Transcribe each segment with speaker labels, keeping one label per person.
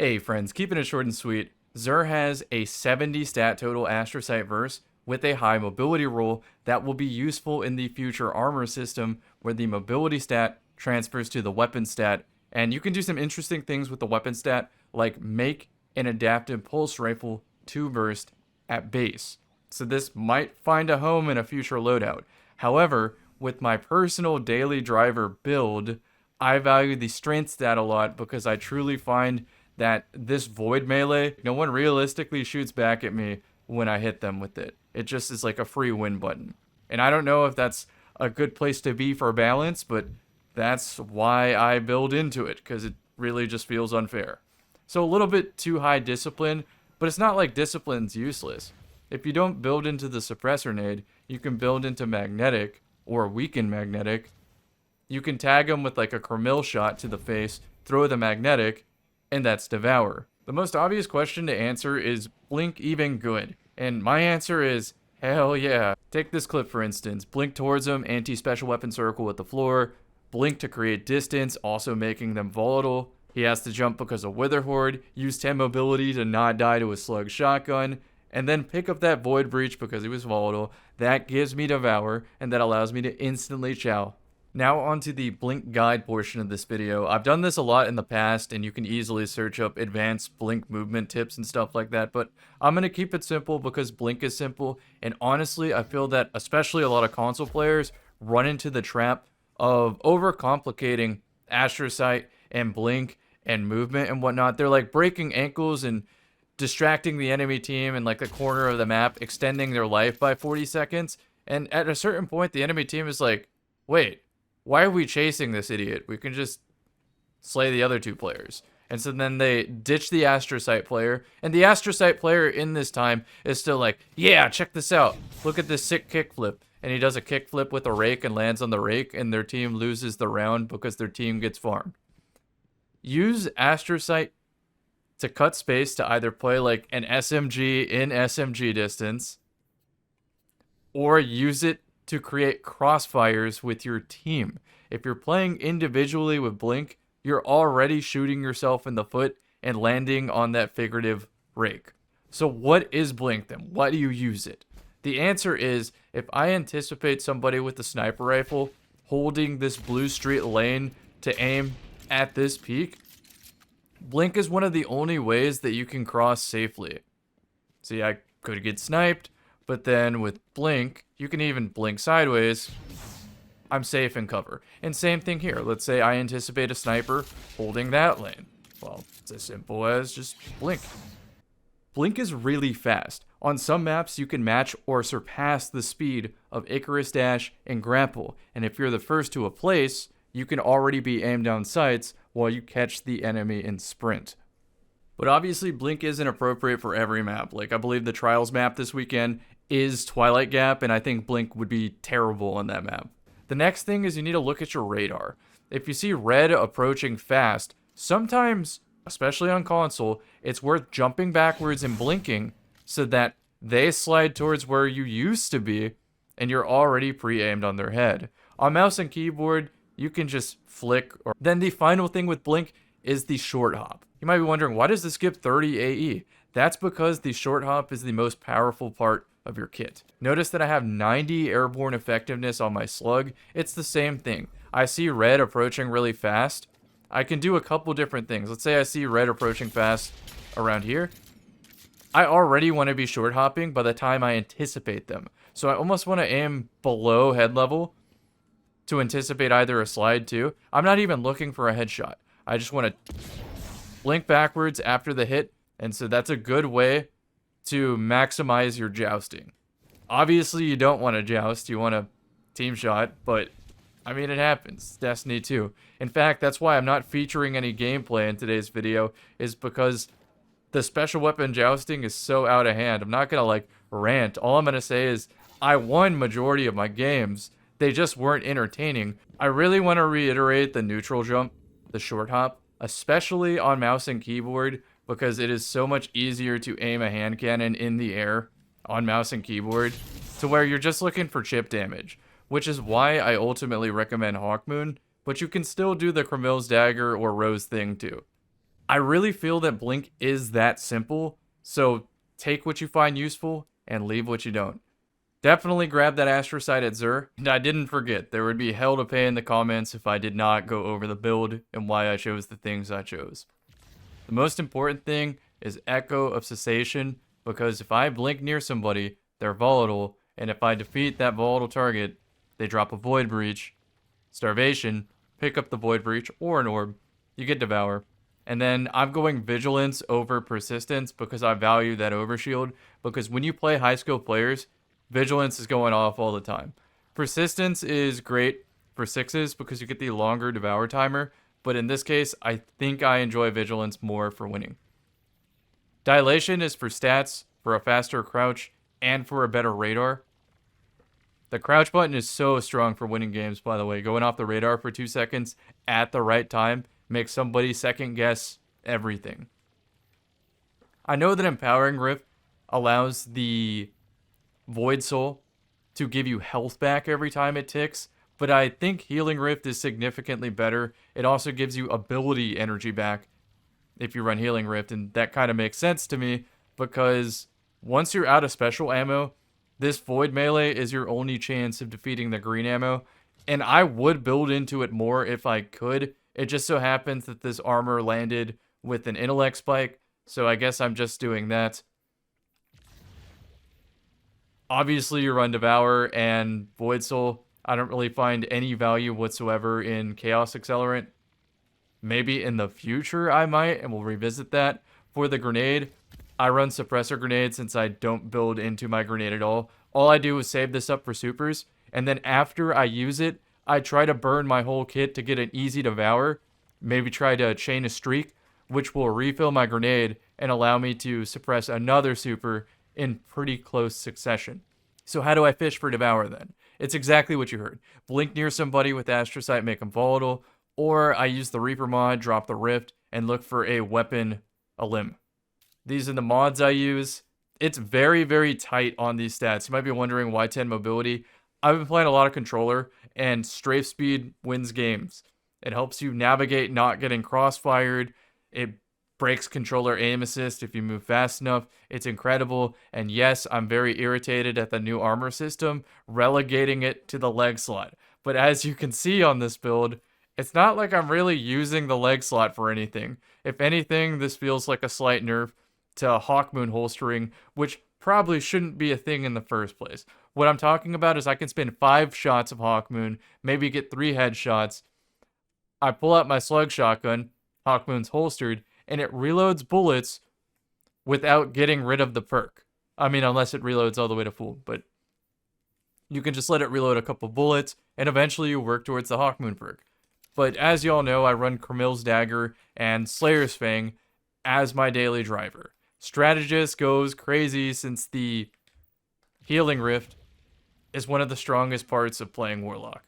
Speaker 1: Hey friends, keeping it short and sweet, Xur has a 70 stat total Astrocyte verse with a high mobility roll that will be useful in the future armor system where the mobility stat transfers to the weapon stat, and you can do some interesting things with the weapon stat like make an adaptive pulse rifle 2 burst at base. So this might find a home in a future loadout. However, with my personal daily driver build, I value the strength stat a lot because I truly find that this void melee, no one realistically shoots back at me when I hit them with it. It just is like a free win button. And I don't know if that's a good place to be for balance, but that's why I build into it, because it really just feels unfair. So a little bit too high discipline, but it's not like discipline's useless. If you don't build into the suppressor nade, you can build into magnetic or weaken magnetic. You can tag them with like a Cromil shot to the face, throw the magnetic, and that's Devour. The most obvious question to answer is Blink even good? And my answer is hell yeah. Take this clip for instance. Blink towards him, anti-special weapon circle with the floor. Blink to create distance, also making them volatile. He has to jump because of Wither Horde. Use 10 mobility to not die to a slug shotgun. And then pick up that Void Breach because he was volatile. That gives me Devour, and that allows me to instantly chow. Now onto the Blink guide portion of this video. I've done this a lot in the past, and you can easily search up advanced Blink movement tips and stuff like that, but I'm going to keep it simple because Blink is simple, and honestly, I feel that especially a lot of console players run into the trap of overcomplicating Astrocyte and Blink and movement and whatnot. They're like breaking ankles and distracting the enemy team in like the corner of the map, extending their life by 40 seconds, and at a certain point, the enemy team is like, wait, why are we chasing this idiot? We can just slay the other two players. And so then they ditch the Astrocyte player. And the Astrocyte player in this time is still like, yeah, check this out. Look at this sick kickflip. And he does a kickflip with a rake and lands on the rake. And their team loses the round because their team gets farmed. Use Astrocyte to cut space to either play like an SMG in SMG distance. Or use it to create crossfires with your team. If you're playing individually with Blink, you're already shooting yourself in the foot and landing on that figurative rake. So what is Blink then? Why do you use it? The answer is, if I anticipate somebody with a sniper rifle holding this blue street lane to aim at this peak, Blink is one of the only ways that you can cross safely. See, I could get sniped, but then with Blink, you can even blink sideways. I'm safe in cover. And same thing here. Let's say I anticipate a sniper holding that lane. Well, it's as simple as just blink. Blink is really fast. On some maps, you can match or surpass the speed of Icarus Dash and Grapple. And if you're the first to a place, you can already be aimed down sights while you catch the enemy in sprint. But obviously, Blink isn't appropriate for every map. Like, I believe the Trials map this weekend is Twilight Gap, and I think Blink would be terrible on that map. The next thing is you need to look at your radar. If you see red approaching fast, sometimes, especially on console, it's worth jumping backwards and blinking so that they slide towards where you used to be, and you're already pre-aimed on their head. On mouse and keyboard, you can just flick. Then the final thing with Blink is the short hop. You might be wondering, why does this give 30 AE? That's because the short hop is the most powerful part of your kit. Notice that I have 90 airborne effectiveness on my slug. It's the same thing. I see red approaching really fast. I can do a couple different things. Let's say I see red approaching fast around here. I already want to be short hopping by the time I anticipate them. So I almost want to aim below head level to anticipate either a slide too. I'm not even looking for a headshot. I just want to blink backwards after the hit. And so that's a good way to maximize your jousting. Obviously, you don't want to joust. You want a team shot, but I mean, it happens. Destiny 2. In fact, that's why I'm not featuring any gameplay in today's video, is because the special weapon jousting is so out of hand. I'm not going to like rant. All I'm going to say is I won majority of my games. They just weren't entertaining. I really want to reiterate the neutral jump, the short hop, especially on mouse and keyboard, because it is so much easier to aim a hand cannon in the air on mouse and keyboard to where you're just looking for chip damage, which is why I ultimately recommend Hawkmoon, but you can still do the Cromil's Dagger or Rose thing too. I really feel that Blink is that simple, so take what you find useful and leave what you don't. Definitely grab that Astrocyte at Zur. And I didn't forget, there would be hell to pay in the comments if I did not go over the build and why I chose the things I chose. The most important thing is Echo of Cessation, because if I blink near somebody, they're volatile, and if I defeat that volatile target, they drop a Void Breach, Starvation, pick up the Void Breach, or an Orb, you get Devour. And then I'm going Vigilance over Persistence because I value that overshield, because when you play high skill players, Vigilance is going off all the time. Persistence is great for 6s because you get the longer Devour timer, but in this case, I think I enjoy Vigilance more for winning. Dilation is for stats, for a faster crouch, and for a better radar. The crouch button is so strong for winning games, by the way. Going off the radar for 2 seconds at the right time makes somebody second guess everything. I know that Empowering Rift allows the Void Soul to give you health back every time it ticks, but I think Healing Rift is significantly better. It also gives you ability energy back if you run Healing Rift, and that kind of makes sense to me because once you're out of special ammo, this Void melee is your only chance of defeating the green ammo, and I would build into it more if I could. It just so happens that this armor landed with an intellect spike, so I guess I'm just doing that. Obviously, you run Devour and Void Soul. I don't really find any value whatsoever in Chaos Accelerant. Maybe in the future I might, and we'll revisit that. For the grenade, I run Suppressor Grenade since I don't build into my grenade at all. All I do is save this up for supers, and then after I use it, I try to burn my whole kit to get an easy Devour. Maybe try to chain a streak, which will refill my grenade and allow me to suppress another super in pretty close succession. So how do I fish for Devour then? It's exactly what you heard. Blink near somebody with Astrocyte, make them volatile, or I use the Reaper mod, drop the Rift, and look for a weapon, a limb. These are the mods I use. It's very, very tight on these stats. You might be wondering why 10 mobility. I've been playing a lot of controller, and strafe speed wins games. It helps you navigate not getting crossfired. It breaks controller aim assist if you move fast enough. It's incredible. And yes, I'm very irritated at the new armor system, relegating it to the leg slot. But as you can see on this build, it's not like I'm really using the leg slot for anything. If anything, this feels like a slight nerf to Hawkmoon holstering, which probably shouldn't be a thing in the first place. What I'm talking about is I can spend 5 shots of Hawkmoon, maybe get 3 headshots. I pull out my slug shotgun, Hawkmoon's holstered, and it reloads bullets without getting rid of the perk. I mean, unless it reloads all the way to full, but you can just let it reload a couple bullets, and eventually you work towards the Hawkmoon perk. But as y'all know, I run Camille's Dagger and Slayer's Fang as my daily driver. Strategist goes crazy since the Healing Rift is one of the strongest parts of playing Warlock.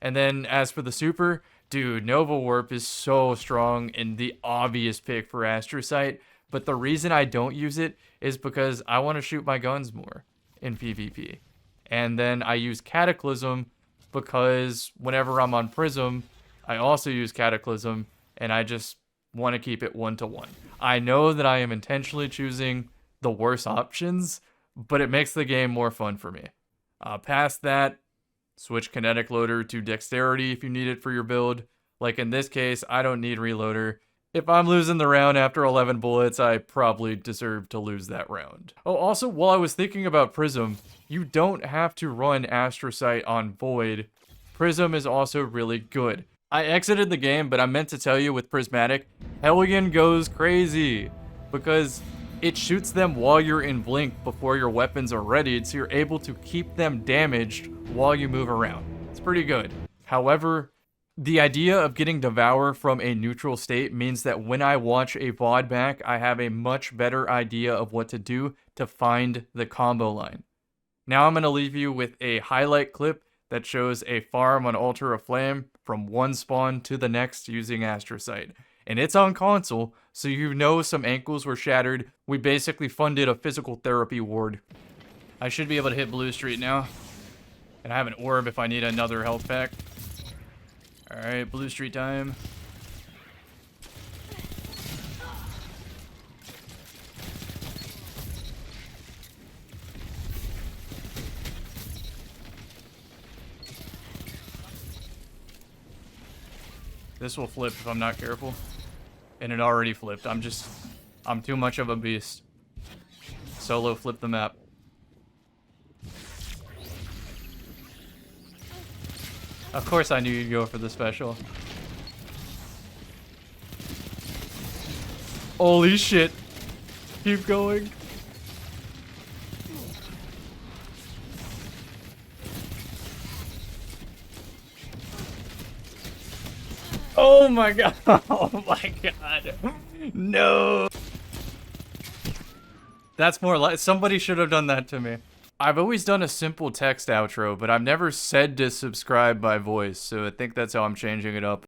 Speaker 1: And then as for the super, dude, Nova Warp is so strong and the obvious pick for Astrocyte, but the reason I don't use it is because I want to shoot my guns more in PvP. And then I use Cataclysm because whenever I'm on Prism, I also use Cataclysm, and I just want to keep it 1-to-1. I know that I am intentionally choosing the worst options, but it makes the game more fun for me. Past that, switch Kinetic Loader to Dexterity if you need it for your build. Like in this case, I don't need Reloader. If I'm losing the round after 11 bullets, I probably deserve to lose that round. Oh, also, while I was thinking about Prism, you don't have to run Astrocyte on Void. Prism is also really good. I exited the game, but I meant to tell you with Prismatic, Hellion goes crazy because it shoots them while you're in blink before your weapons are readied, so you're able to keep them damaged while you move around. It's pretty good. However, the idea of getting Devour from a neutral state means that when I watch a VOD back, I have a much better idea of what to do to find the combo line. Now I'm going to leave you with a highlight clip that shows a farm on Altar of Flame from one spawn to the next using Astrocyte. And it's on console, so you know some ankles were shattered. We basically funded a physical therapy ward. I should be able to hit Blue Street now. And I have an orb if I need another health pack. Alright, Blue Street time. This will flip if I'm not careful. And it already flipped. I'm too much of a beast. Solo flip the map. Of course I knew you'd go for the special. Holy shit. Keep going. Oh my god. Oh my god. No. That's more like somebody should have done that to me. I've always done a simple text outro, but I've never said to subscribe by voice, so I think that's how I'm changing it up.